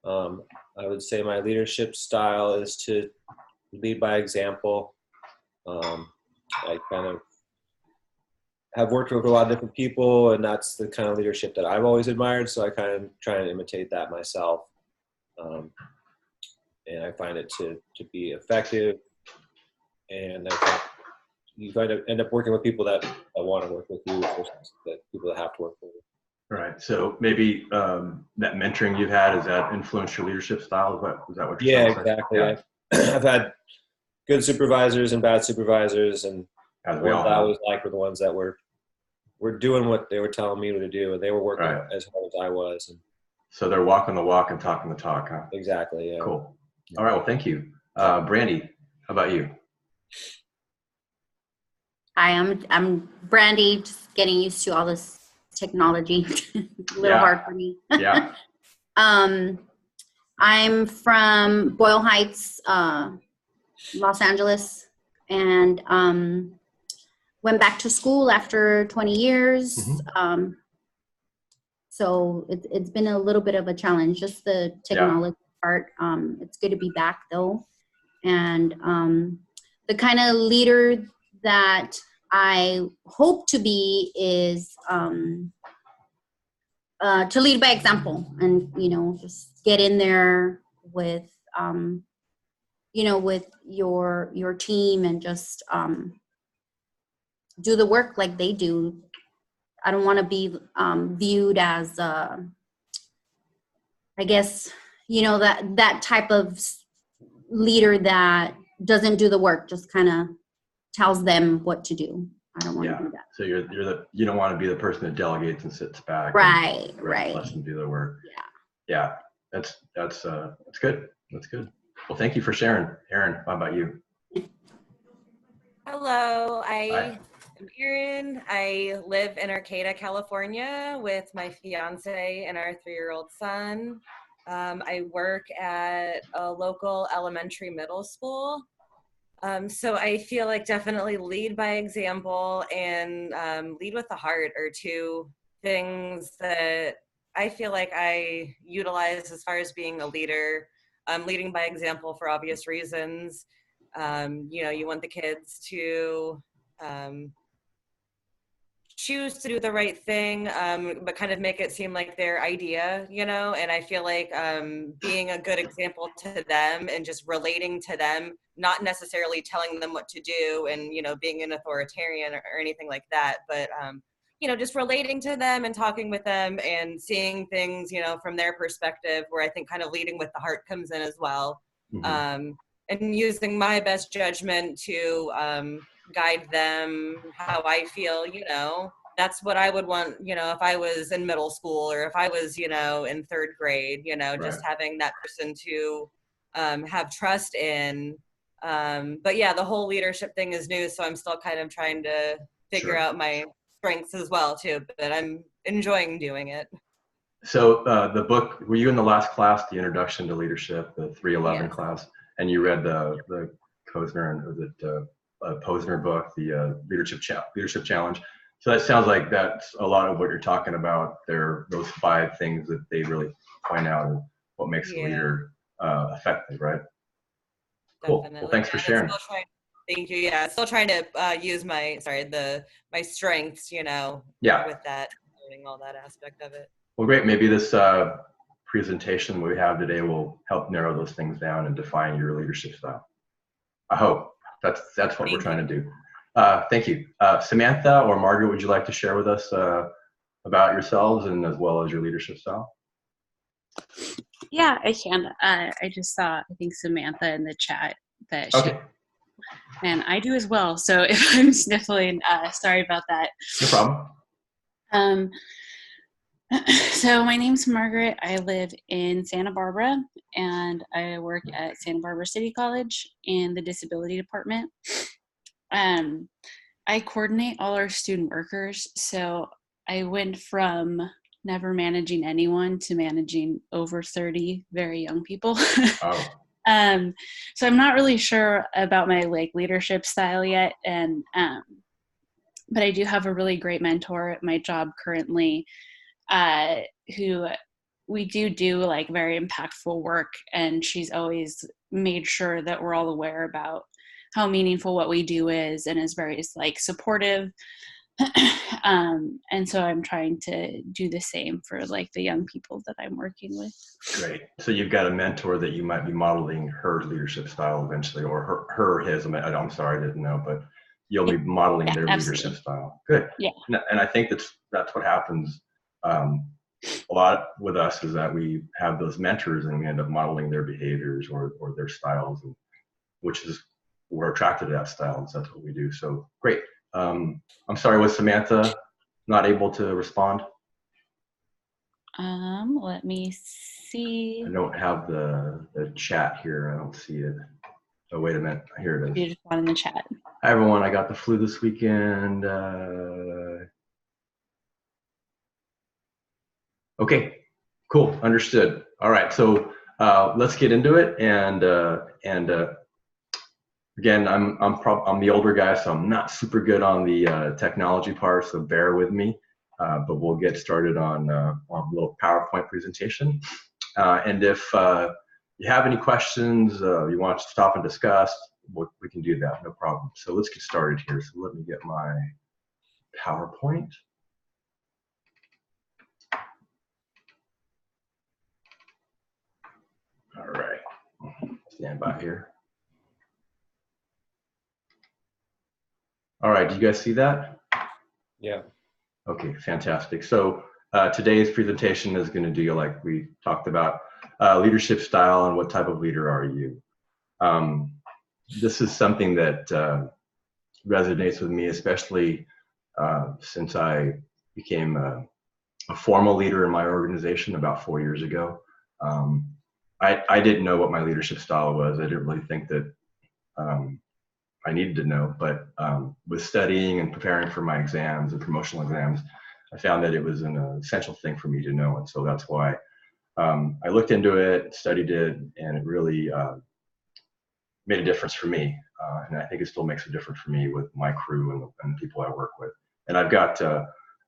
I would say my leadership style is to lead by example. I kind of have worked with a lot of different people, and that's the kind of leadership that I've always admired. So I kind of try and imitate that myself. Um, and I find it to be effective. And I think you end up working with people that want to work with you versus that people that have to work with you. Right. So maybe that mentoring you've had, is that influenced your leadership style? Is that what you're Yeah, saying? exactly. Yeah. I've had good supervisors and bad supervisors, and As the we ones all I have. always liked were the ones that were doing what they were telling me to do, and they were working Right. as hard as I was. And So they're walking the walk and talking the talk, huh? exactly. Yeah. Cool. All right. Well, thank you. Brandy, how about you? Hi, I'm Brandy, just getting used to all this technology. A little hard for me. Yeah. I'm from Boyle Heights, Los Angeles, and went back to school after 20 years. Mm-hmm. So it's been a little bit of a challenge, just the technology part. It's good to be back though. And the kind of leader that I hope to be is to lead by example, and just get in there with with your team, and just do the work like they do. I don't want to be viewed as I guess that type of leader that doesn't do the work, just kind of tells them what to do. I don't want to do that. So you don't want to be the person that delegates and sits back. Right. Lets them do their work. Yeah. That's good. That's good. Well, thank you for sharing. Erin, how about you? Hello, I'm Erin. I live in Arcata, California with my fiance and our 3-year-old son. I work at a local elementary middle school. So I feel like definitely lead by example and lead with the heart are two things that I feel like I utilize as far as being a leader. Leading by example for obvious reasons. You want the kids to choose to do the right thing, but kind of make it seem like their idea, and I feel like being a good example to them and just relating to them, not necessarily telling them what to do and, being an authoritarian or anything like that, but, just relating to them and talking with them and seeing things, from their perspective, where I think kind of leading with the heart comes in as well. Mm-hmm. And using my best judgment to guide them how I feel, that's what I would want, if I was in middle school or if I was, in 3rd grade, just having that person to have trust in. But yeah, the whole leadership thing is new, so I'm still kind of trying to figure out my strengths as well too, but I'm enjoying doing it. So the book, were you in the last class, the Introduction to Leadership, the 311 class, and you read the Posner and was it Posner book, the Leadership Challenge? So that sounds like that's a lot of what you're talking about. Those 5 things that they really point out and what makes a leader effective, right? Cool. Definitely. Well, thanks for sharing. Thank you. Yeah, still trying to use my strengths, with that, learning all that aspect of it. Well, great. Maybe this presentation we have today will help narrow those things down and define your leadership style. I hope that's what we're trying to do. Thank you. Samantha or Margaret, would you like to share with us about yourselves and as well as your leadership style? Yeah, I can. I just saw, I think, Samantha in the chat that and I do as well. So if I'm sniffling, sorry about that. No problem. So my name's Margaret. I live in Santa Barbara, and I work at Santa Barbara City College in the disability department. I coordinate all our student workers. So I went from never managing anyone to managing over 30 very young people. Oh. So I'm not really sure about my leadership style yet. And, but I do have a really great mentor at my job currently, who we do like very impactful work, and she's always made sure that we're all aware about how meaningful what we do is, and is very like supportive. And so I'm trying to do the same for like the young people that I'm working with. Great. So you've got a mentor that you might be modeling her leadership style eventually, or his. I'm sorry, I didn't know, but you'll be modeling their absolutely. leadership style. Good. Yeah. And I think that's what happens a lot with us, is that we have those mentors and we end up modeling their behaviors or their styles, and which is, we're attracted to that style, and so that's what we do. So great. I'm sorry, was Samantha not able to respond? Let me see. I don't have the chat here. I don't see it. Oh, wait a minute. Here it You is. just want in the chat. Hi, everyone. I got the flu this weekend. Okay, cool. Understood. All right. So let's get into it. And again, I'm the older guy, so I'm not super good on the technology part, so bear with me. But we'll get started on a little PowerPoint presentation. And if you have any questions, you want to stop and discuss, we can do that, no problem. So let's get started here. So let me get my PowerPoint. All right, stand by here. All right, do you guys see that? Yeah. Okay, fantastic. So today's presentation is going to deal, like we talked about, leadership style and what type of leader are you. This is something that resonates with me, especially since I became a formal leader in my organization about 4 years ago. I didn't know what my leadership style was. I didn't really think that I needed to know, but with studying and preparing for my exams and promotional exams, I found that it was an essential thing for me to know. And so that's why I looked into it, studied it, and it really made a difference for me. And I think it still makes a difference for me with my crew and the people I work with. And I've got,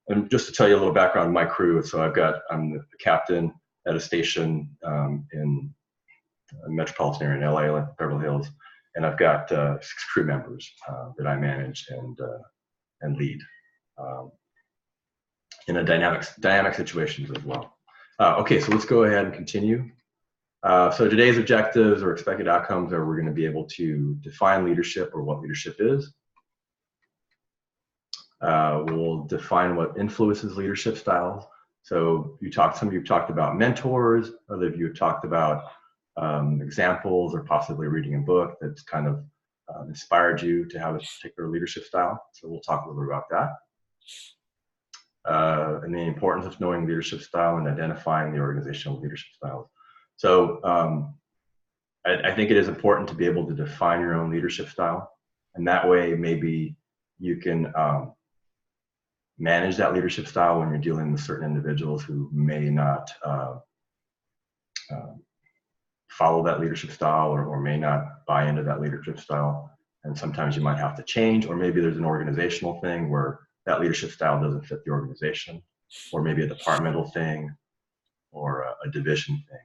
and just to tell you a little background on my crew, so I'm the captain at a station in a metropolitan area in LA, like Beverly Hills. And I've got 6 crew members that I manage and lead in a dynamic situations as well. Okay, so let's go ahead and continue. So today's objectives or expected outcomes are we're going to be able to define leadership or what leadership is. We'll define what influences leadership styles. So some of you have talked about mentors, other of you have talked about examples or possibly reading a book that's kind of inspired you to have a particular leadership style. So we'll talk a little bit about that. And the importance of knowing leadership style and identifying the organizational leadership styles. So I think it is important to be able to define your own leadership style. And that way, maybe you can manage that leadership style when you're dealing with certain individuals who may not follow that leadership style or may not buy into that leadership style. And sometimes you might have to change, or maybe there's an organizational thing where that leadership style doesn't fit the organization, or maybe a departmental thing or a division thing.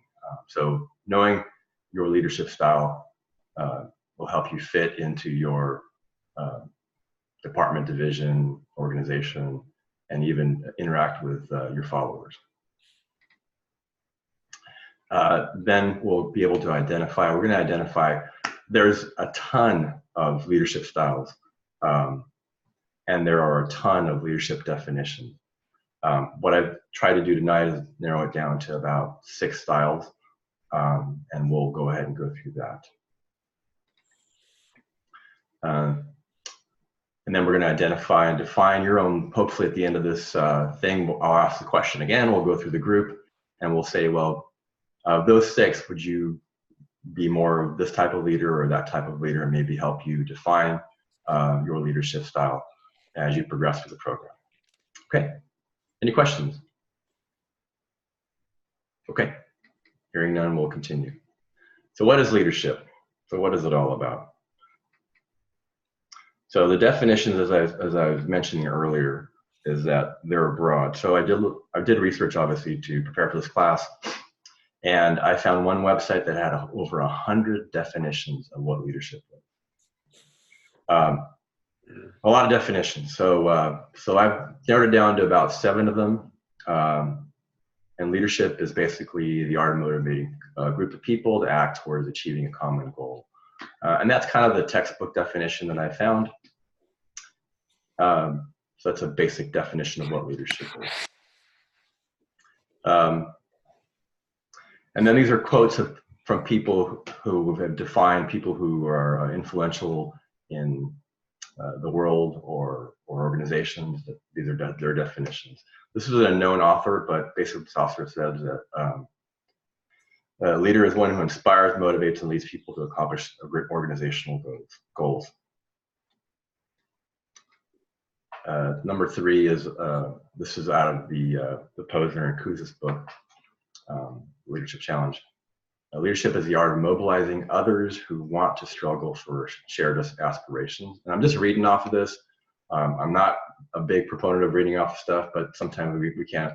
So knowing your leadership style will help you fit into your department, division, organization, and even interact with your followers. Then we'll be able to identify, we're going to identify, there's a ton of leadership styles, and there are a ton of leadership definitions. What I've tried to do tonight is narrow it down to about 6 styles, and we'll go ahead and go through that. And then we're going to identify and define your own. Hopefully at the end of this thing, I'll ask the question again, we'll go through the group, and we'll say, well, of those 6, would you be more of this type of leader or that type of leader, and maybe help you define your leadership style as you progress through the program. Okay, any questions? Okay, hearing none, we'll continue. So what is leadership? So what is it all about? So the definitions, as I was mentioning earlier, is that they're broad. So I did research, obviously, to prepare for this class, and I found one website that had over 100 definitions of what leadership is. A lot of definitions. So so I've narrowed it down to about 7 of them. And leadership is basically the art of motivating a group of people to act towards achieving a common goal. And that's kind of the textbook definition that I found. So that's a basic definition of what leadership is. And then these are quotes from people who have defined people who are influential in the world or organizations. These are their definitions. This is a known author, but basically this author says that a leader is one who inspires, motivates, and leads people to accomplish great organizational goals. Number 3 is, this is out of the Posner and Kouzes book, Leadership Challenge. Leadership is the art of mobilizing others who want to struggle for shared aspirations. And I'm just reading off of this. I'm not a big proponent of reading off stuff, but sometimes we can't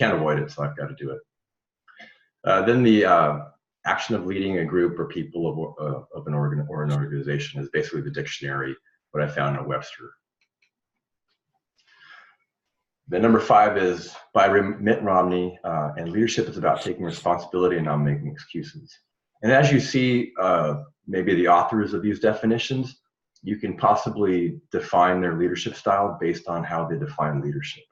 avoid it, so I've got to do it. Then the action of leading a group or people of an organization is basically the dictionary, what I found in Webster. Then number 5 is by Mitt Romney, and leadership is about taking responsibility and not making excuses. And as you see, maybe the authors of these definitions, you can possibly define their leadership style based on how they define leadership.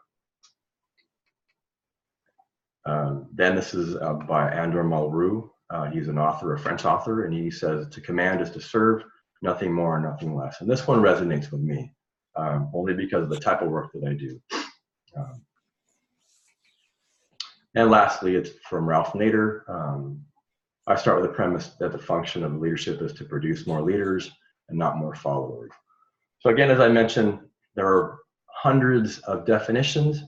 Then this is by Andor Malraux. He's an author, a French author, and he says, to command is to serve, nothing more, nothing less. And this one resonates with me, only because of the type of work that I do. And lastly, it's from Ralph Nader. I start with the premise that the function of leadership is to produce more leaders and not more followers. So again, as I mentioned, there are hundreds of definitions,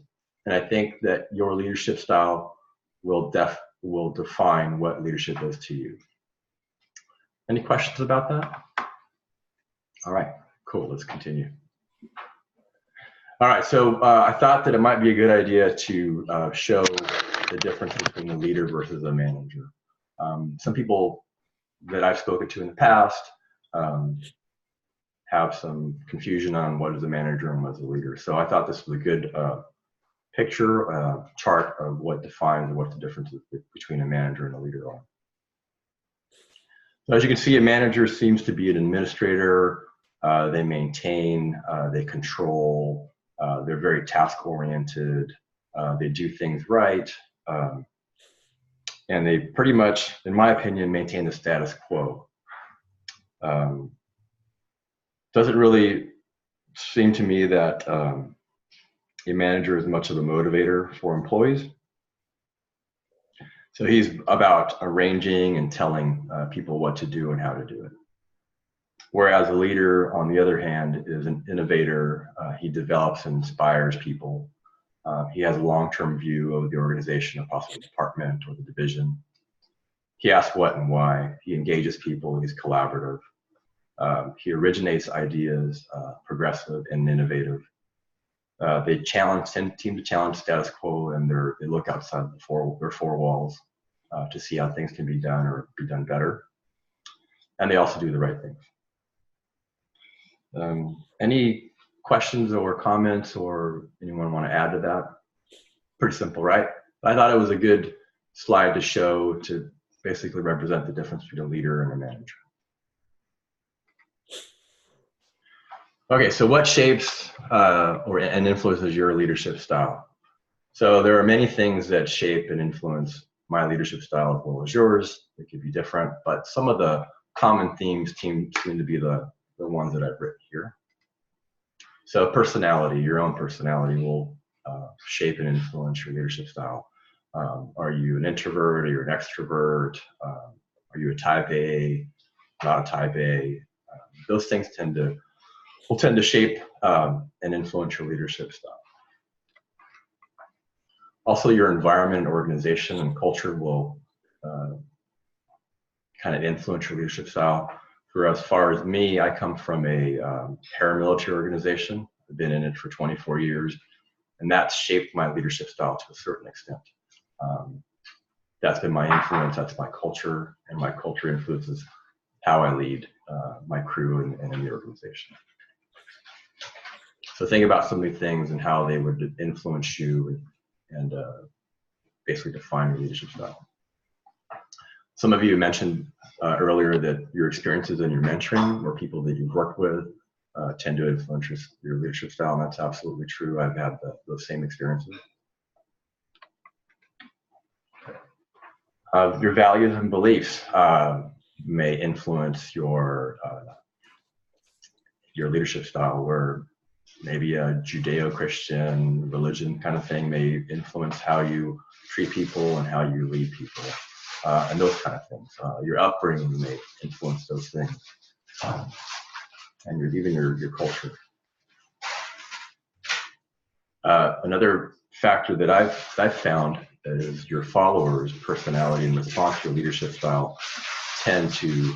and I think that your leadership style will define what leadership is to you. Any questions about that? All right, cool, let's continue. All right, so I thought that it might be a good idea to show the difference between a leader versus a manager. Some people that I've spoken to in the past have some confusion on what is a manager and what is a leader. So I thought this was a good picture, chart of what defines and what the difference between a manager and a leader are. So as you can see, a manager seems to be an administrator. They maintain, they control, they're very task-oriented, they do things right, and they pretty much, in my opinion, maintain the status quo. Doesn't really seem to me that a manager is much of a motivator for employees. So he's about arranging and telling people what to do and how to do it. Whereas a leader, on the other hand, is an innovator. He develops and inspires people. He has a long-term view of the organization, a possible department or the division. He asks what and why. He engages people. He's collaborative. He originates ideas, progressive and innovative. They tend to challenge status quo, and they look outside their four walls to see how things can be done or be done better. And they also do the right things. Any questions or comments, or anyone want to add to that? Pretty simple, right? I thought it was a good slide to show, to basically represent the difference between a leader and a manager. Okay, so what shapes and influences your leadership style? So there are many things that shape and influence my leadership style as well as yours. It could be different, but some of the common themes seem to be the ones that I've written here. So personality, your own personality will shape and influence your leadership style. Are you an introvert? Are you an extrovert? Are you a type A, not a type A? Those things will tend to shape and influence your leadership style. Also, your environment, organization, and culture will kind of influence your leadership style. For as far as me, I come from a paramilitary organization. I've been in it for 24 years, and that's shaped my leadership style to a certain extent. That's been my influence, that's my culture, and my culture influences how I lead my crew and in the organization. So think about some of these things and how they would influence you and basically define your leadership style. Some of you mentioned earlier that your experiences in your mentoring or people that you've worked with tend to influence your leadership style, and that's absolutely true. I've had those same experiences. Your values and beliefs may influence your leadership style, where maybe a Judeo-Christian religion kind of thing may influence how you treat people and how you lead people, and those kind of things. Your upbringing may influence those things, and even your culture. Another factor that I've found is your followers' personality and response to your leadership style tend to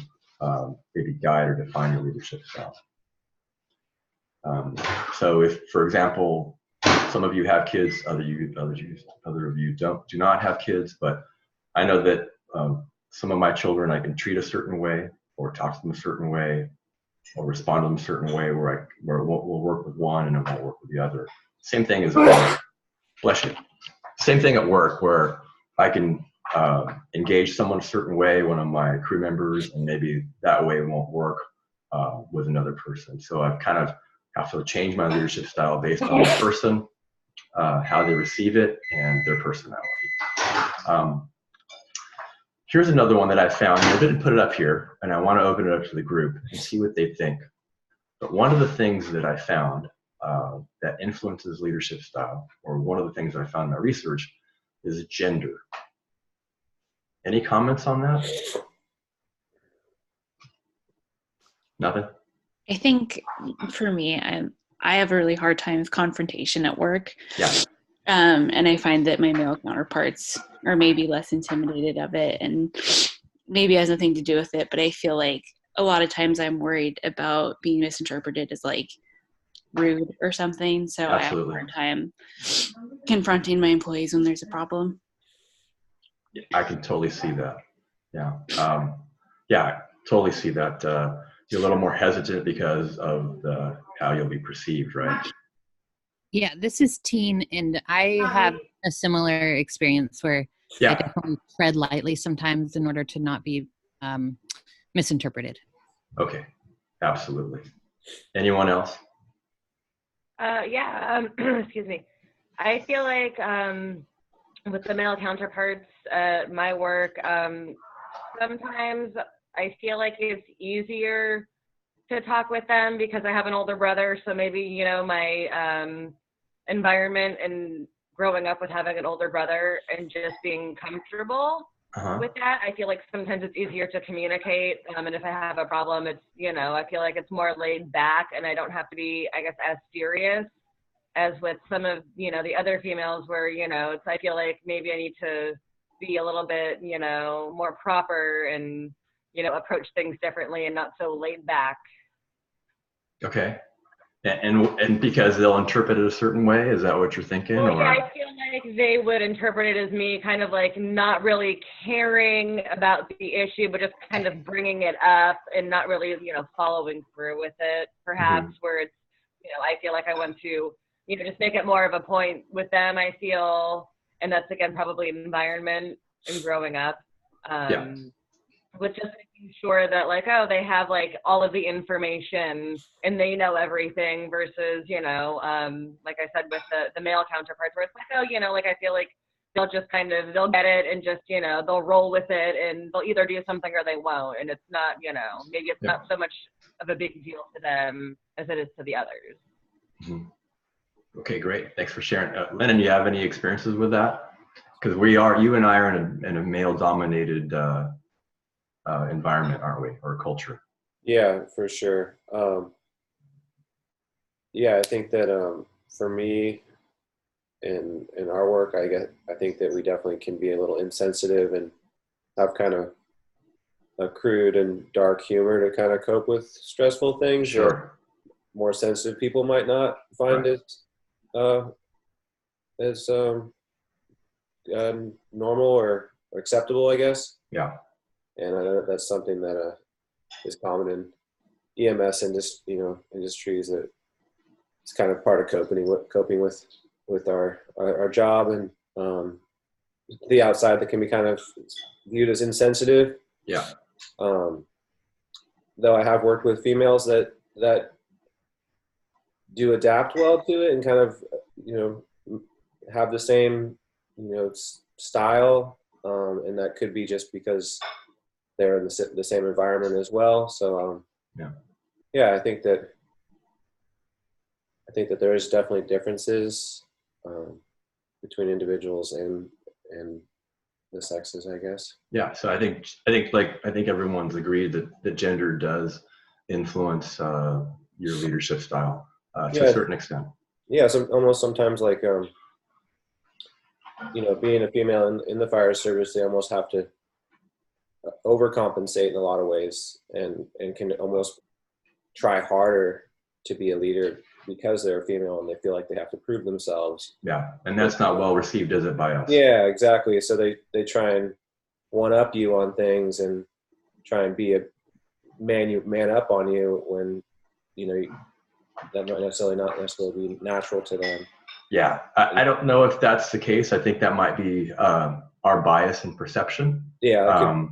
maybe guide or define your leadership style. So if, for example, some of you have kids, other of you do not have kids, but I know that some of my children I can treat a certain way, or talk to them a certain way, or respond to them a certain way, where we'll work with one and it won't work with the other. Same thing as at work. Bless you. Same thing at work, where I can engage someone a certain way, one of my crew members, and maybe that way it won't work with another person. So I've kind of have to change my leadership style based on the person, how they receive it, and their personality. Here's another one that I found. I didn't put it up here, and I want to open it up to the group and see what they think. But one of the things that I found that influences leadership style, or one of the things I found in my research, is gender. Any comments on that? Nothing? I think for me, I have a really hard time with confrontation at work. Yeah. And I find that my male counterparts are maybe less intimidated of it, and maybe it has nothing to do with it, but I feel like a lot of times I'm worried about being misinterpreted as like rude or something. So Absolutely. I have a hard time confronting my employees when there's a problem. I can totally see that. Yeah. Yeah, totally see that. You're a little more hesitant because of how you'll be perceived, right? Yeah, this is Teen, and I have a similar experience where I definitely tread lightly sometimes in order to not be misinterpreted. Okay, absolutely. Anyone else? Excuse me. I feel like with the male counterparts at my work, sometimes I feel like it's easier to talk with them because I have an older brother. So maybe, you know, my environment and growing up with having an older brother and just being comfortable with that, I feel like sometimes it's easier to communicate. And if I have a problem, it's, you know, I feel like it's more laid back and I don't have to be, I guess, as serious as with some of, you know, the other females where, you know, it's, I feel like maybe I need to be a little bit, you know, more proper and, you know, approach things differently and not so laid back. Okay. And because they'll interpret it a certain way, is that what you're thinking? Well, or? yeah, I feel like they would interpret it as me kind of like not really caring about the issue, but just kind of bringing it up and not really, you know, following through with it, perhaps, where it's, you know, I feel like I want to, you know, just make it more of a point with them, I feel, and that's, again, probably environment and growing up. With just making sure that, like, oh, they have, like, all of the information and they know everything versus, you know, like I said, with the male counterparts where it's like, oh, you know, like, I feel like they'll just kind of, they'll get it and just, you know, they'll roll with it and they'll either do something or they won't. And it's not, you know, maybe it's not so much of a big deal to them as it is to the others. Okay, great. Thanks for sharing. Lennon, do you have any experiences with that? Because you and I are in a male-dominated environment, aren't we, or culture? Yeah, for sure. Yeah, I think that for me, in our work, I think that we definitely can be a little insensitive and have kind of a crude and dark humor to kind of cope with stressful things. Sure. more sensitive people might not find Right. it as normal or acceptable, I guess. Yeah. And I know that's something that is common in EMS industries, that it's kind of part of coping with our job, and the outside that can be kind of viewed as insensitive. Yeah. Though I have worked with females that do adapt well to it and kind of, have the same, style. And that could be just because they're in the same environment as well. So, I think that there is definitely differences between individuals and the sexes, I guess. Yeah. So I think everyone's agreed that gender does influence your leadership style to a certain extent. Yeah. So almost sometimes, like, being a female in the fire service, they almost have to overcompensate in a lot of ways, and can almost try harder to be a leader because they're a female and they feel like they have to prove themselves. Yeah. And that's not well received, is it, by us? Yeah, exactly. So they try and one up you on things and try and be a man up on you when, that might not necessarily be natural to them. Yeah. I don't know if that's the case. I think that might be our bias and perception. Yeah.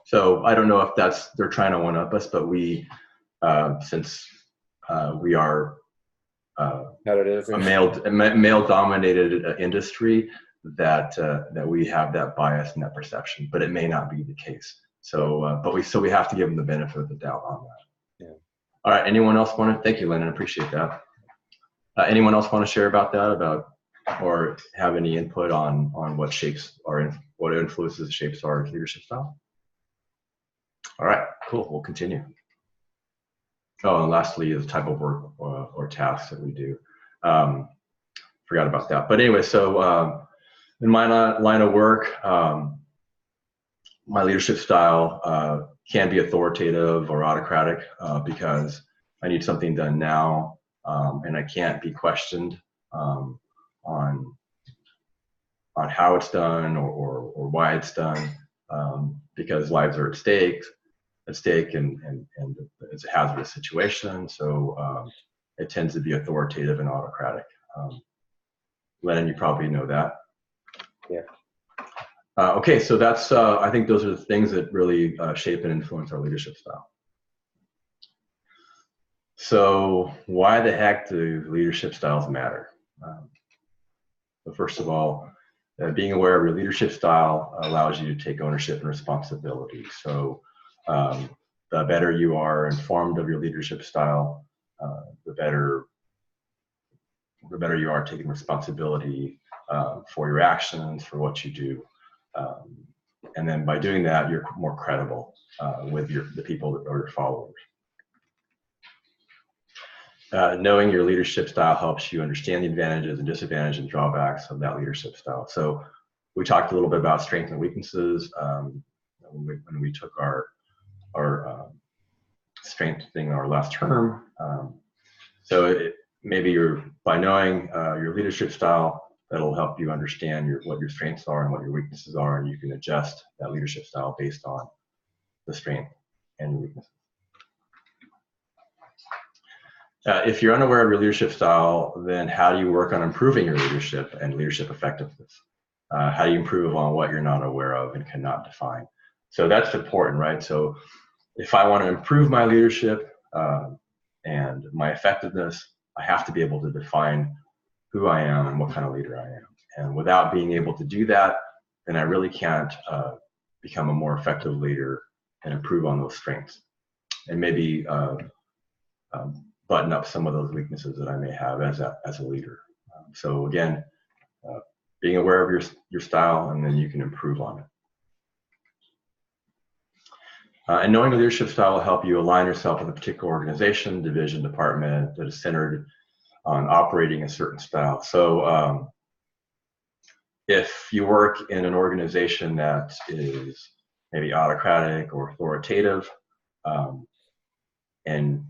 So I don't know if they're trying to one up us, but we, since we are a male dominated industry, that we have that bias and that perception, but it may not be the case. So, we have to give them the benefit of the doubt on that. Yeah. All right. Anyone else thank you, Lennon. Appreciate that. Anyone else want to share about that, or have any input on what what influences shapes our leadership style? All right, cool. We'll continue. Oh, and lastly, the type of work or tasks that we do. Forgot about that. But anyway, so in my line of work, my leadership style can be authoritative or autocratic because I need something done now, and I can't be questioned on how it's done or why it's done, because lives are at stake, and it's a hazardous situation. So it tends to be authoritative and autocratic. Lennon, you probably know that. Yeah. Okay, so that's I think those are the things that really shape and influence our leadership style. So why the heck do leadership styles matter? So first of all, being aware of your leadership style allows you to take ownership and responsibility. So the better you are informed of your leadership style, the better you are taking responsibility for your actions, for what you do. And then by doing that, you're more credible with the people that are your followers. Knowing your leadership style helps you understand the advantages and disadvantages and drawbacks of that leadership style. So we talked a little bit about strengths and weaknesses when we took our strength thing our last term. So maybe by knowing your leadership style, that'll help you understand what your strengths are and what your weaknesses are, and you can adjust that leadership style based on the strength and your weaknesses. If you're unaware of your leadership style, then how do you work on improving your leadership and leadership effectiveness? How do you improve on what you're not aware of and cannot define? So that's important, right? So if I want to improve my leadership and my effectiveness, I have to be able to define who I am and what kind of leader I am. And without being able to do that, then I really can't become a more effective leader and improve on those strengths. And maybe button up some of those weaknesses that I may have as a leader. So again, being aware of your style, and then you can improve on it. And knowing the leadership style will help you align yourself with a particular organization, division, department that is centered on operating a certain style. So if you work in an organization that is maybe autocratic or authoritative, and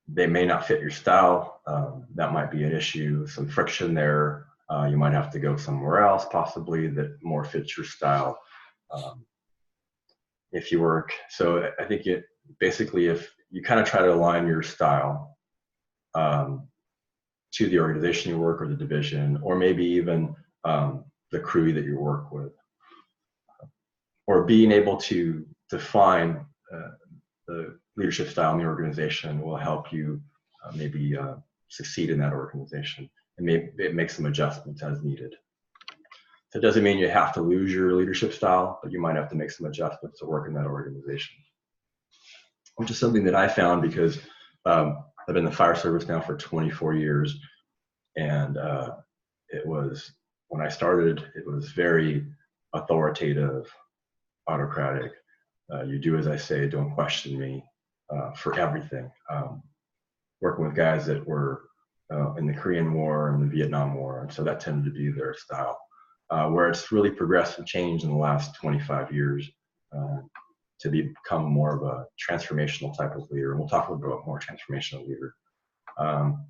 they may not fit your style. That might be an issue, some friction there. You might have to go somewhere else possibly that more fits your style if you work. So I think it basically, if you kind of try to align your style to the organization you work or the division, or maybe even the crew that you work with, or being able to define the leadership style in the organization will help you maybe succeed in that organization, and maybe make some adjustments as needed. So it doesn't mean you have to lose your leadership style, but you might have to make some adjustments to work in that organization, which is something that I found because I've been in the fire service now for 24 years. And it was, when I started, it was very authoritative, autocratic. You do as I say, don't question me for everything. Working with guys that were in the Korean War and the Vietnam War, and so that tended to be their style. Where it's really progressed and changed in the last 25 years to become more of a transformational type of leader. And we'll talk a little bit about more transformational leader.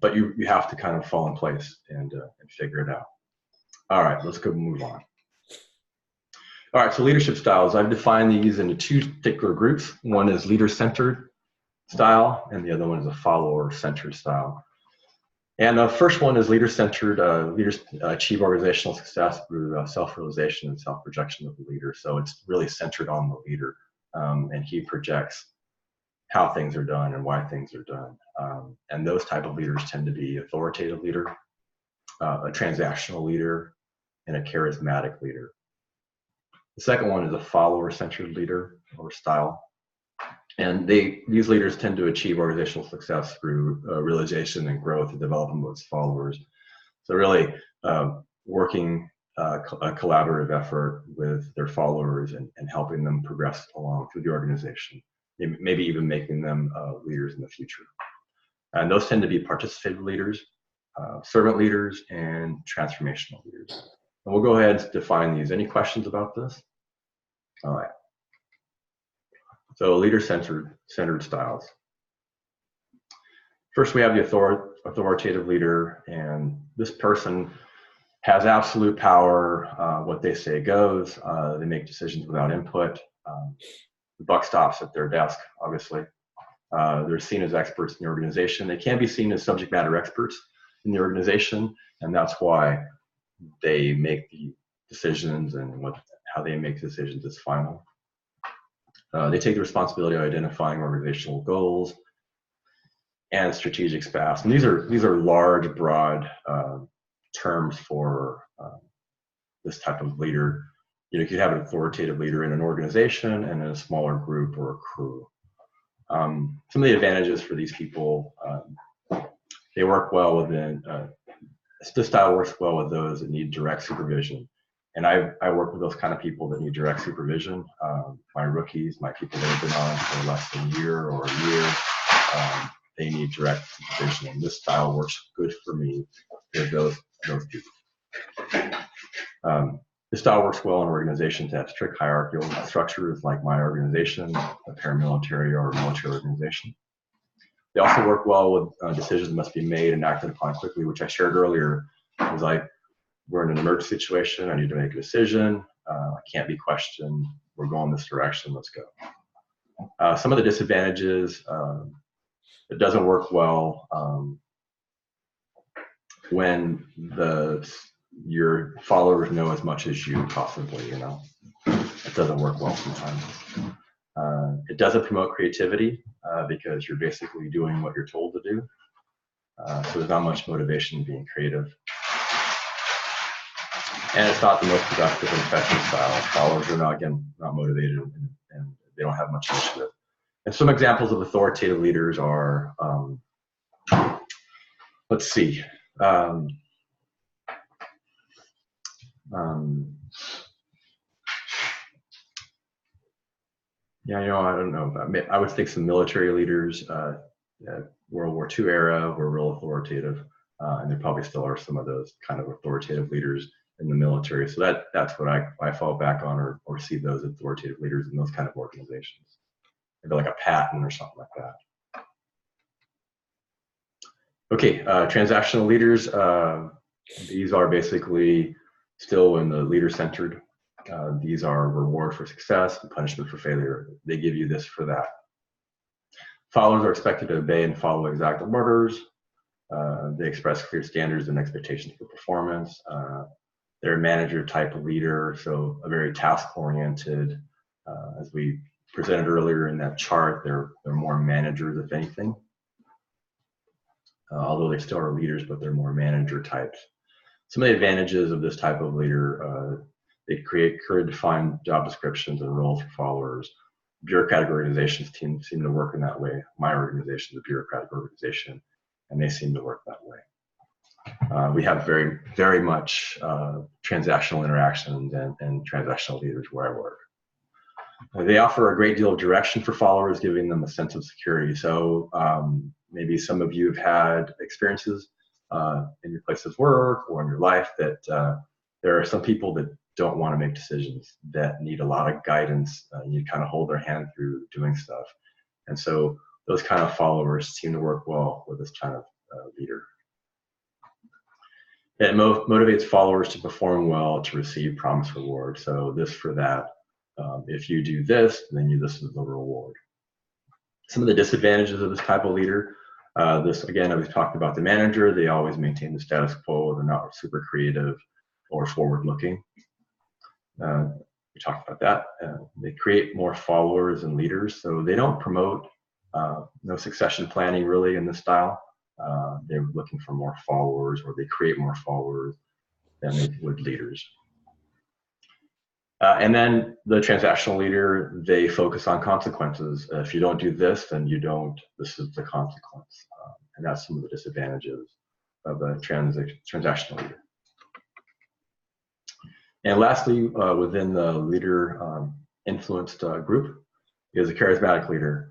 But you have to kind of fall in place and figure it out. All right, let's go move on. All right, so leadership styles. I've defined these into two particular groups. One is leader-centered style, and the other one is a follower-centered style. And the first one is leader-centered. Leaders achieve organizational success through self-realization and self-projection of the leader. So it's really centered on the leader, and he projects how things are done and why things are done. And those type of leaders tend to be authoritative leader, a transactional leader, and a charismatic leader. The second one is a follower-centered leader or style. And these leaders tend to achieve organizational success through realization and growth and development of its followers. So really working a collaborative effort with their followers and helping them progress along through the organization, maybe even making them leaders in the future. And those tend to be participative leaders, servant leaders, and transformational leaders. And we'll go ahead and define these. Any questions about this? All right. So leader-centered styles. First, we have the authoritative leader, and this person has absolute power. What they say goes. They make decisions without input. The buck stops at their desk, obviously. They're seen as experts in the organization. They can be seen as subject matter experts in the organization, and that's why they make the decisions, and how they make decisions is final. They take the responsibility of identifying organizational goals and strategic paths. And these are large, broad terms for this type of leader. You could have an authoritative leader in an organization and in a smaller group or a crew. Some of the advantages for these people, they work well within, this style works well with those that need direct supervision. And I work with those kind of people that need direct supervision. My rookies, my people that have been on for less than a year or a year, they need direct supervision. And this style works good for me with those people. This style works well in organizations that have strict hierarchical structures like my organization, a paramilitary or a military organization. They also work well with decisions that must be made and acted upon quickly, which I shared earlier. It was like, we're in an emergency situation, I need to make a decision, I can't be questioned, we're going this direction, let's go. Some of the disadvantages, it doesn't work well when your followers know as much as you possibly, it doesn't work well sometimes. It doesn't promote creativity because you're basically doing what you're told to do. So there's not much motivation in being creative. And it's not the most productive and effective style. Followers are not motivated and they don't have much initiative. And some examples of authoritative leaders are, let's see. Yeah, I don't know. I would think some military leaders, World War II era, were real authoritative, and there probably still are some of those kind of authoritative leaders in the military. So that's what I fall back on, or see those authoritative leaders in those kind of organizations. Maybe like a Patton or something like that. Okay, transactional leaders, these are basically still in the leader-centered. These are reward for success and punishment for failure. They give you this for that. Followers are expected to obey and follow exact orders. They express clear standards and expectations for performance. They're a manager type of leader, so a very task-oriented. As we presented earlier in that chart, they're more managers, if anything. Although they still are leaders, but they're more manager types. Some of the advantages of this type of leader, they create clear defined job descriptions and roles for followers. Bureaucratic organizations seem to work in that way. My organization is a bureaucratic organization, and they seem to work that way. We have very, very much transactional interactions and transactional leaders where I work. They offer a great deal of direction for followers, giving them a sense of security. So maybe some of you have had experiences in your place of work or in your life that there are some people that don't want to make decisions, that need a lot of guidance. You kind of hold their hand through doing stuff. And so those kind of followers seem to work well with this kind of leader. It motivates followers to perform well, to receive promised reward. So this for that. If you do this, then this is the reward. Some of the disadvantages of this type of leader, this again, as we talked about the manager, they always maintain the status quo. They're not super creative or forward-looking. We talked about that. They create more followers and leaders, so they don't promote no succession planning really in this style. They're looking for more followers, or they create more followers than they would leaders. And then the transactional leader, they focus on consequences. If you don't do this, then you don't, this is the consequence. And that's some of the disadvantages of a transactional leader. And lastly, within the leader influenced group is a charismatic leader.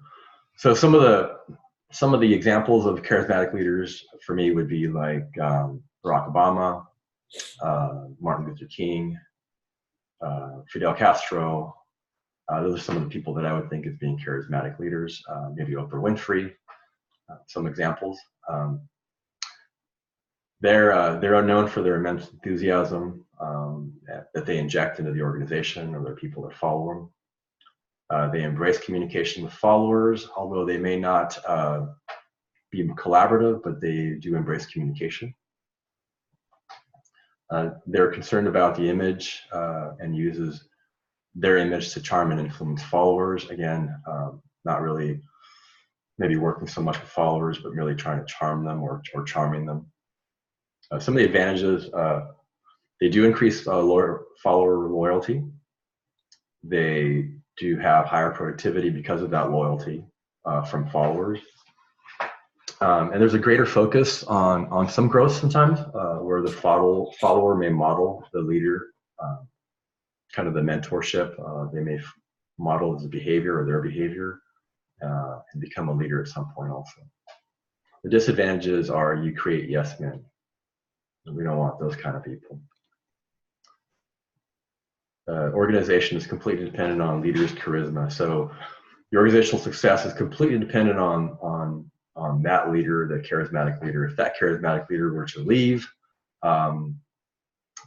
So some of the examples of charismatic leaders for me would be like Barack Obama, Martin Luther King, Fidel Castro. Those are some of the people that I would think as being charismatic leaders. Maybe Oprah Winfrey, some examples. They're known for their immense enthusiasm that they inject into the organization or the people that follow them. They embrace communication with followers, although they may not be collaborative, but they do embrace communication. They're concerned about the image and uses their image to charm and influence followers. Again, not really maybe working so much with followers, but merely trying to charm them or charming them. Some of the advantages, they do increase follower loyalty. They do have higher productivity because of that loyalty from followers. And there's a greater focus on some growth sometimes, where the follower may model the leader, kind of the mentorship. They may model his behavior or their behavior and become a leader at some point also. The disadvantages are you create yes men. We don't want those kind of people. Organization is completely dependent on leaders' charisma. So your organizational success is completely dependent on that leader, the charismatic leader. If that charismatic leader were to leave, then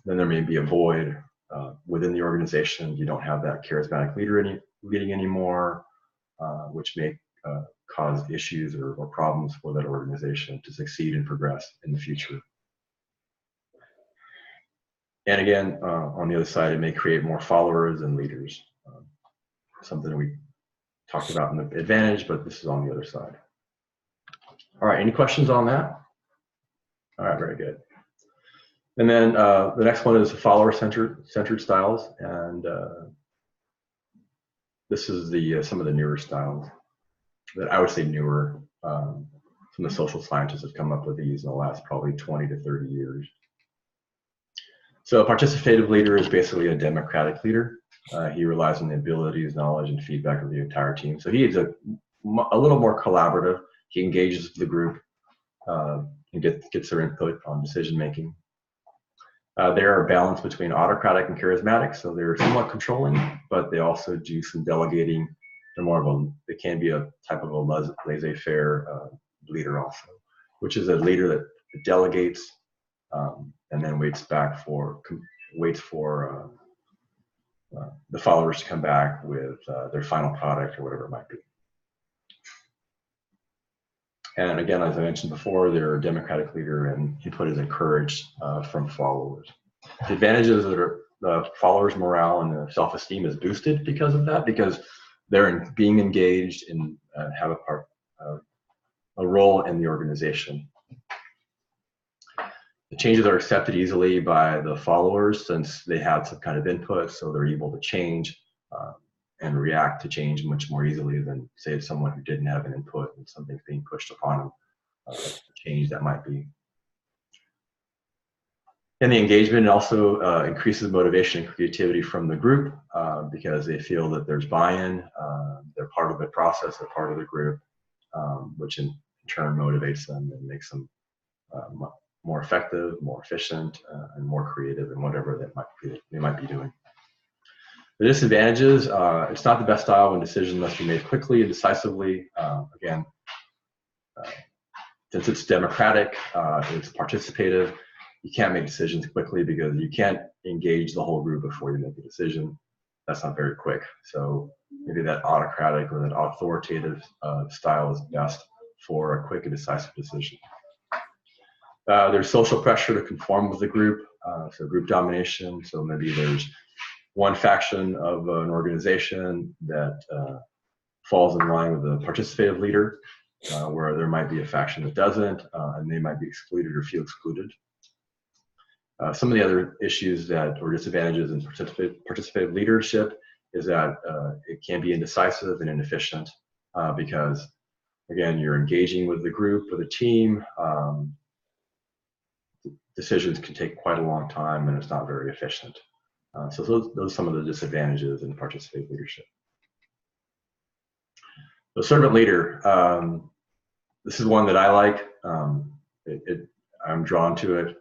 there may be a void within the organization. You don't have that charismatic leader leading anymore, which may cause issues or problems for that organization to succeed and progress in the future. And again, on the other side, it may create more followers and leaders. Something we talked about in the advantage, but this is on the other side. All right, any questions on that? All right, very good. And then the next one is follower-centered styles, and this is some of the newer styles that I would say newer. Some of the social scientists have come up with these in the last probably 20 to 30 years. So a participative leader is basically a democratic leader. He relies on the abilities, knowledge, and feedback of the entire team. So he is a little more collaborative. He engages the group and gets their input on decision making. They're a balance between autocratic and charismatic, so they're somewhat controlling, but they also do some delegating. They're more of they can be a type of a laissez-faire leader also. which is a leader that delegates and then waits for the followers to come back with their final product or whatever it might be. And again, as I mentioned before, they're a democratic leader, and he put his encouraged from followers. The advantages are the followers' morale and their self-esteem is boosted because of that, because they're being engaged and have a role in the organization. The changes are accepted easily by the followers since they had some kind of input, so they're able to change and react to change much more easily than, say, someone who didn't have an input and something's being pushed upon them, change that might be. And the engagement also increases motivation and creativity from the group because they feel that there's buy-in, they're part of the process, they're part of the group, which in turn motivates them and makes them more effective, more efficient, and more creative in whatever they might be doing. The disadvantages, it's not the best style when decisions must be made quickly and decisively. Again, since it's democratic, it's participative, you can't make decisions quickly because you can't engage the whole group before you make a decision. That's not very quick. So maybe that autocratic or that authoritative style is best for a quick and decisive decision. There's social pressure to conform with the group, so group domination. So maybe there's one faction of an organization that falls in line with the participative leader, where there might be a faction that doesn't, and they might be excluded or feel excluded. Some of the other issues or disadvantages in participative leadership is that it can be indecisive and inefficient because, again, you're engaging with the group, with a team. Decisions can take quite a long time and it's not very efficient. So those are some of the disadvantages in participative leadership. The servant leader, this is one that I like. I'm drawn to it.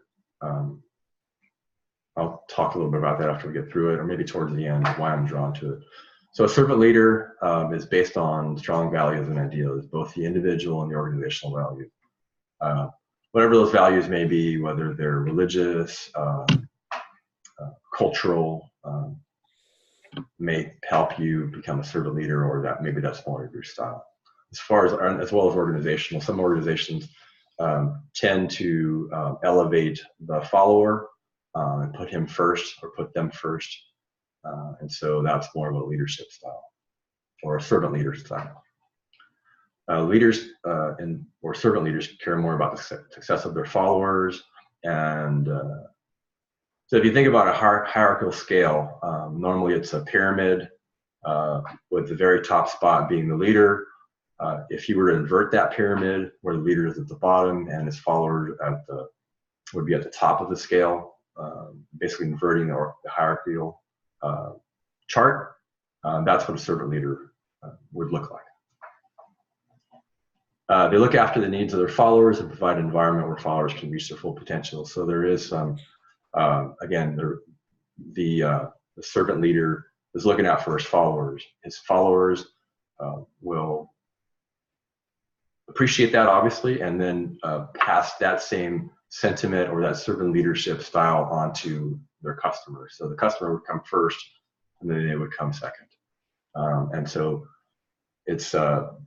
I'll talk a little bit about that after we get through it, or maybe towards the end, why I'm drawn to it. So a servant leader is based on strong values and ideals, both the individual and the organizational value. Whatever those values may be, whether they're religious, cultural, may help you become a servant leader, or that maybe that's more of your style. As well as organizational, some organizations tend to elevate the follower and put him first or put them first, and so that's more of a leadership style or a servant leader style. Leaders or servant leaders care more about the success of their followers. And so if you think about a hierarchical scale, normally it's a pyramid with the very top spot being the leader. If you were to invert that pyramid where the leader is at the bottom and his followers would be at the top of the scale, basically inverting the hierarchical chart, that's what a servant leader would look like. They look after the needs of their followers and provide an environment where followers can reach their full potential. So there is some, again, the servant leader is looking out for his followers. His followers will appreciate that, obviously, and then pass that same sentiment or that servant leadership style onto their customers. So the customer would come first, and then they would come second. And so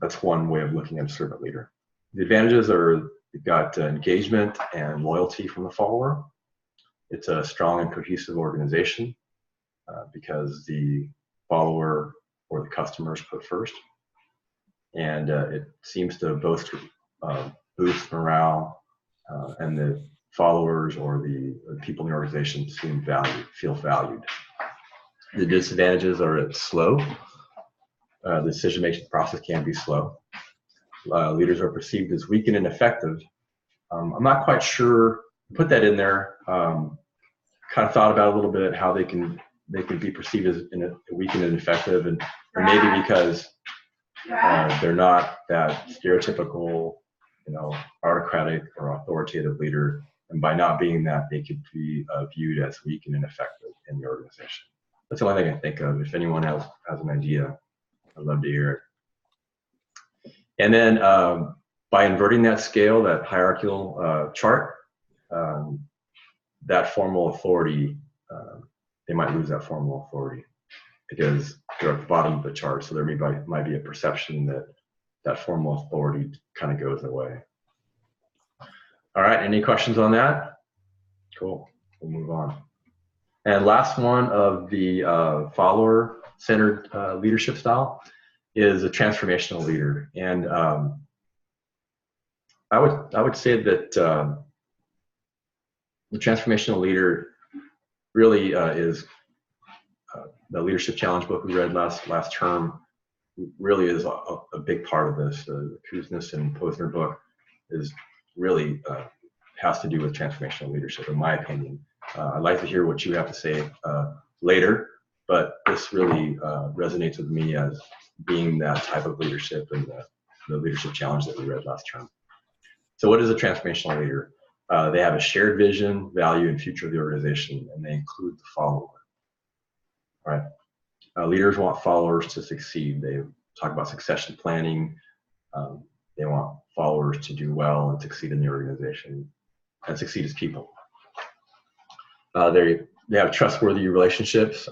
that's one way of looking at a servant leader. The advantages are you've got engagement and loyalty from the follower. It's a strong and cohesive organization because the follower or the customers put first. And it seems to both boost morale and the followers or the people in the organization feel valued. The disadvantages are it's slow. The decision-making process can be slow. Leaders are perceived as weak and ineffective. I'm not quite sure. Put that in there. Kind of thought about a little bit how they can be perceived as weak and ineffective, and maybe because they're not that stereotypical, autocratic or authoritative leader, and by not being that, they could be viewed as weak and ineffective in the organization. That's the only thing I think of. If anyone else has an idea, I'd love to hear it. And then by inverting that scale, that hierarchical chart, that formal authority, they might lose that formal authority because they're at the bottom of the chart. So there might be a perception that that formal authority kind of goes away. All right, any questions on that? Cool, we'll move on. And last one of the follower-centered leadership style is a transformational leader. And I would say that the transformational leader really is the Leadership Challenge book we read last term really is a big part of this. The Kuznets and Posner book is really has to do with transformational leadership, in my opinion. I'd like to hear what you have to say later, but this really resonates with me as being that type of leadership in the Leadership Challenge that we read last term. So what is a transformational leader? They have a shared vision, value, and future of the organization, and they include the following. All right. Leaders want followers to succeed. They talk about succession planning. They want followers to do well and succeed in the organization and succeed as people. They have trustworthy relationships.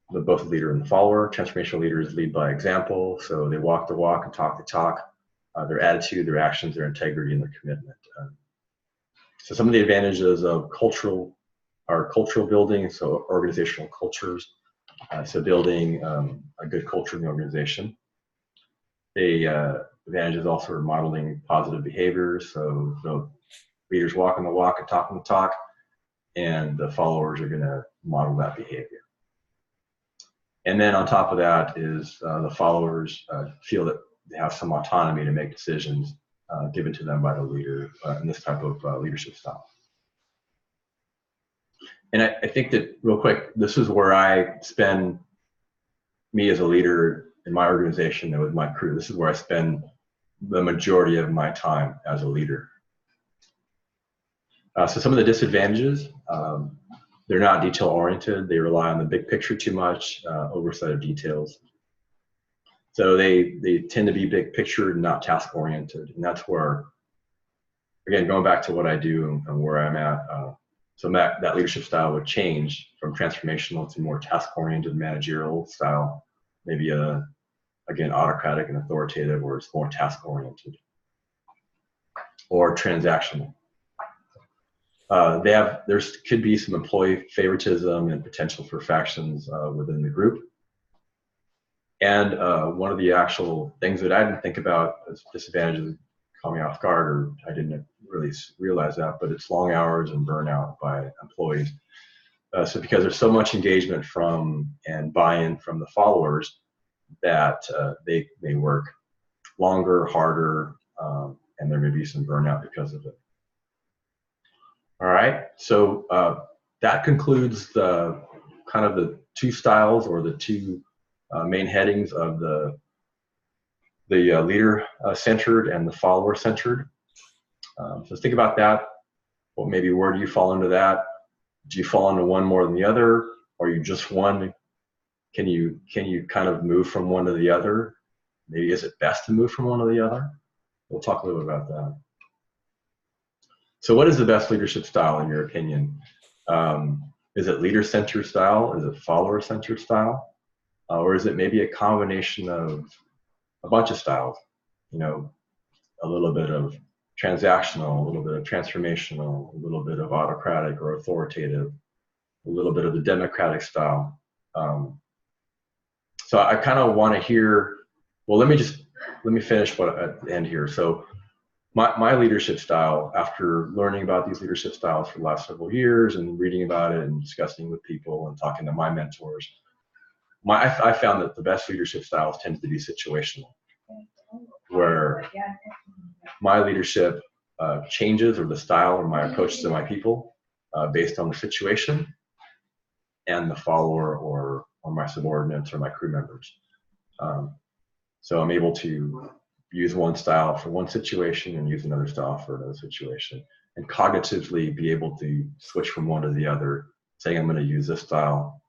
Both the leader and the follower. Transformational leaders lead by example, so they walk the walk and talk the talk. Their attitude, their actions, their integrity, and their commitment. So some of the advantages of cultural building, so organizational cultures. So building a good culture in the organization. The advantages also are modeling positive behaviors. So the leaders walking the walk and talking the talk, and the followers are going to model that behavior. And then on top of that is the followers feel that they have some autonomy to make decisions given to them by the leader in this type of leadership style. And I think that, real quick, this is where I spend, me as a leader in my organization and with my crew, this is where I spend the majority of my time as a leader. So some of the disadvantages, they're not detail oriented. They rely on the big picture too much, oversight of details. So they tend to be big picture, not task oriented. And that's where, again, going back to what I do and where I'm at, so that leadership style would change from transformational to more task-oriented managerial style, maybe again, autocratic and authoritative, where it's more task-oriented, or transactional. There could be some employee favoritism and potential for factions within the group. And one of the actual things that I didn't think about as disadvantages, caught me off guard, or I didn't really realize that, but it's long hours and burnout by employees. So because there's so much engagement from and buy-in from the followers that they work longer, harder, and there may be some burnout because of it. All right, so that concludes the kind of the two styles or the two main headings of the leader-centered and the follower-centered. So think about that. Well, maybe where do you fall into that? Do you fall into one more than the other? Or are you just one? Can you kind of move from one to the other? Maybe is it best to move from one to the other? We'll talk a little bit about that. So what is the best leadership style in your opinion? Is it leader-centered style? Is it follower-centered style? Or is it maybe a combination of a bunch of styles? You know, a little bit of transactional, a little bit of transformational, a little bit of autocratic or authoritative, a little bit of the democratic style. So I kind of want to hear, well, let me finish at the end here. So my leadership style, after learning about these leadership styles for the last several years and reading about it and discussing with people and talking to my mentors, I found that the best leadership styles tend to be situational, where my leadership changes, or the style or my approach to my people based on the situation and the follower or my subordinates or my crew members. So I'm able to use one style for one situation and use another style for another situation, and cognitively be able to switch from one to the other, saying I'm going to use this style,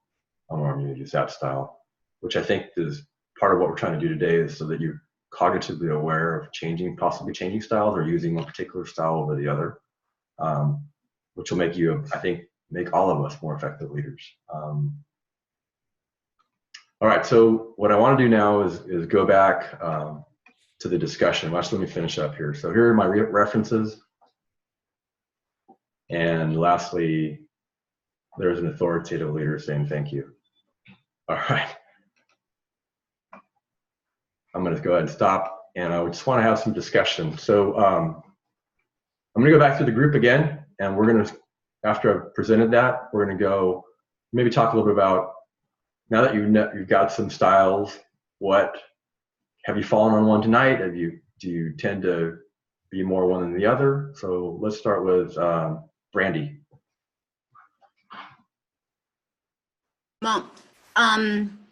or I'm going to use that style, which I think is part of what we're trying to do today, is so that you cognitively aware of possibly changing styles or using one particular style over the other, which will make you, I think, make all of us more effective leaders. All right, so what I want to do now is go back to the discussion. Let me finish up here. So here are my references. And lastly, there's an authoritative leader saying thank you. All right. I'm going to go ahead and stop, and I just want to have some discussion. So I'm going to go back to the group again, and we're going to, after I've presented that, we're going to go maybe talk a little bit about, now that you've got some styles, what have you fallen on one tonight? Do you tend to be more one than the other? So let's start with Brandy. Well,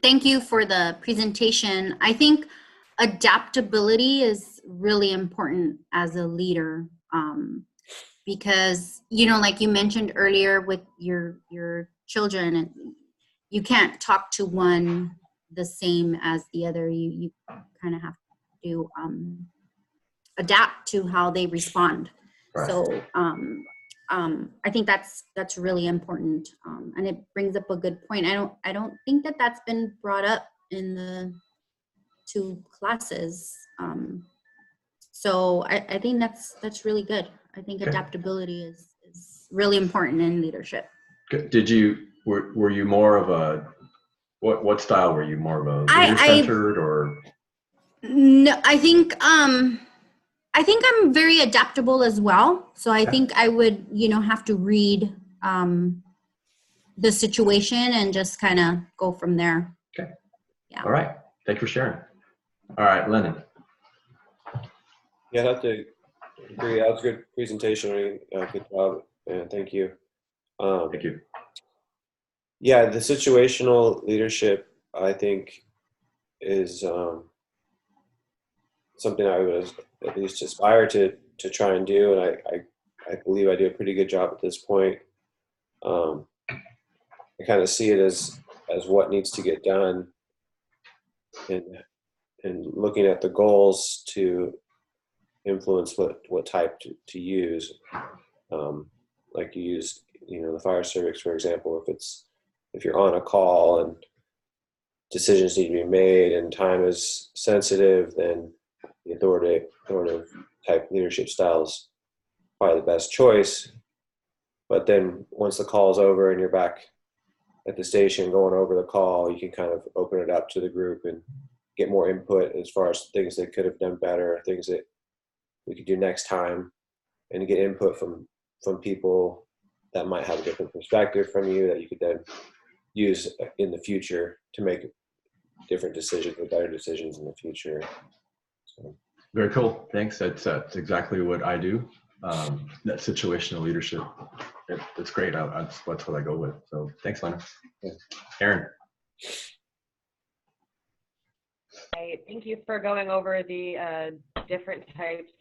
thank you for the presentation. I think adaptability is really important as a leader, because, you know, like you mentioned earlier with your children, you can't talk to one the same as the other. You kind of have to adapt to how they respond. Right. So I think that's really important, and it brings up a good point. I don't think that's been brought up in the 2 classes. So I think that's really good. I think adaptability is really important in leadership. Were you more of a, what style were you, more of a leader-centered or? No, I think I'm very adaptable as well. So I think I would, have to read the situation and just kind of go from there. Okay. Yeah. All right. Thanks for sharing. All right, Lennon. Yeah, I have to agree. That was a good presentation. Good job, and thank you. Thank you. Yeah, the situational leadership, I think, is something I would at least aspire to try and do, and I believe I do a pretty good job at this point. I kind of see it as what needs to get done, and looking at the goals to influence what type to use. Like you used, the fire service, for example. If you're on a call and decisions need to be made and time is sensitive, then the authoritative type leadership style is probably the best choice. But then once the call is over and you're back at the station going over the call, you can kind of open it up to the group and get more input as far as things they could have done better, things that we could do next time, and get input from people that might have a different perspective from you that you could then use in the future to make different decisions or better decisions in the future. So. Very cool. Thanks. That's exactly what I do. That situational leadership. It's great. That's what I go with. So thanks, Lena. Yeah. Aaron. Thank you for going over the different types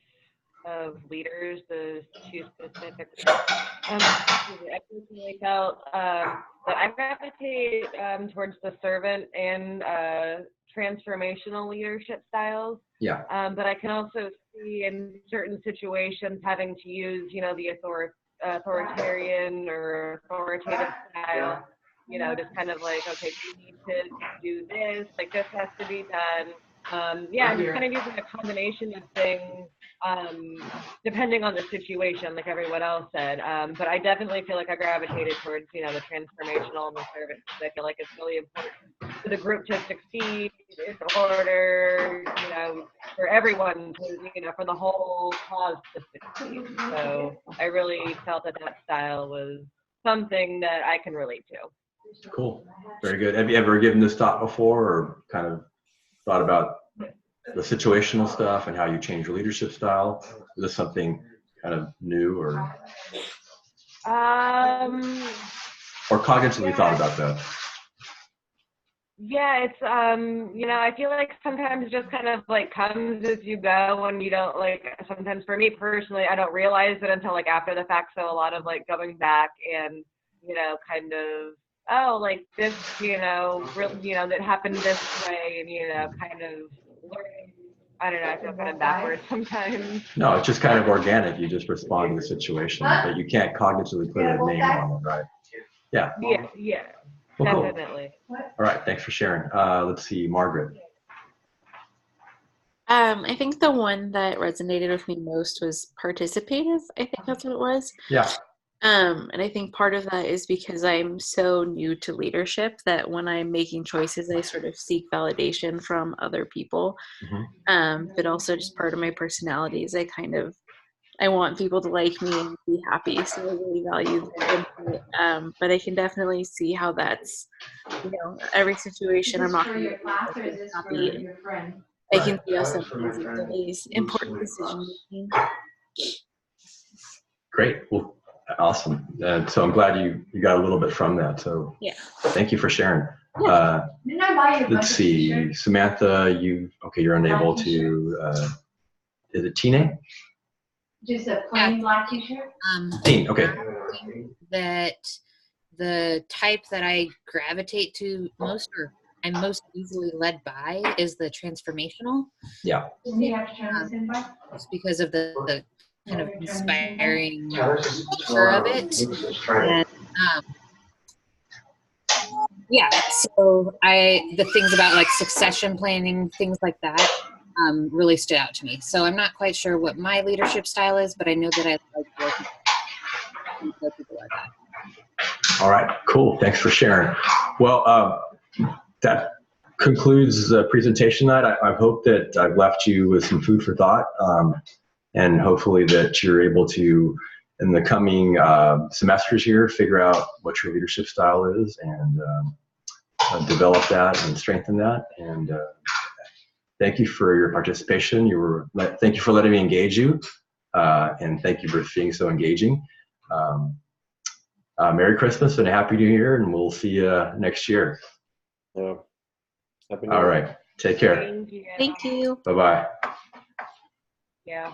of leaders, the 2 specific. I personally felt that I gravitate towards the servant and transformational leadership styles. Yeah. But I can also see in certain situations having to use, the authoritarian or authoritative style. Just kind of like, okay, we need to do this, like this has to be done. I'm just kind of using a combination of things, depending on the situation, like everyone else said. But I definitely feel like I gravitated towards, the transformational and the servant, because I feel like it's really important for the group to succeed in order, for everyone to, for the whole cause to succeed. So I really felt that style was something that I can relate to. Cool. Very good. Have you ever given this thought before, or kind of thought about the situational stuff and how you change your leadership style? Is this something kind of new or cognitively thought about that? Yeah, it's I feel like sometimes it just kind of like comes as you go, and you don't, like, sometimes for me personally, I don't realize it until like after the fact. So a lot of like going back and kind of, oh, like this, really, that happened this way, and kind of learning I don't know, I feel kind of backwards sometimes. No, it's just kind of organic. You just respond to the situation, but you can't cognitively put a name on it, right? Yeah. Yeah, Well, cool. definitely. All right, thanks for sharing. Let's see, Margaret. I think the one that resonated with me most was participative. I think that's what it was. Yeah. And I think part of that is because I'm so new to leadership that when I'm making choices, I sort of seek validation from other people. But also just part of my personality is I want people to like me and be happy. So I really value their input. But I can definitely see how that's, every situation I'm not going to be happy. I can see how sometimes it delays important decision making. Great. Well, awesome. So I'm glad you got a little bit from that. So yeah, thank you for sharing. Let's see, Samantha, you're unable to, is it Tina? Just a plain black t-shirt? Teen, okay. That the type that I gravitate to most, or I'm most easily led by, is the transformational. Yeah. Does he have to turn this in by? It's because of the kind of inspiring nature of it. And yeah, so the things about like succession planning, things like that, really stood out to me. So I'm not quite sure what my leadership style is, but I know that I like working with people like that. All right, cool. Thanks for sharing. Well, that concludes the presentation night. I hope that I've left you with some food for thought, and hopefully that you're able to, in the coming semesters here, figure out what your leadership style is and develop that and strengthen that. And thank you for your participation. Thank you for letting me engage you, and thank you for being so engaging. Merry Christmas and a Happy New Year, and we'll see you next year. Yeah. Happy New Year. All right. Take care. Thank you. Bye-bye. Yeah.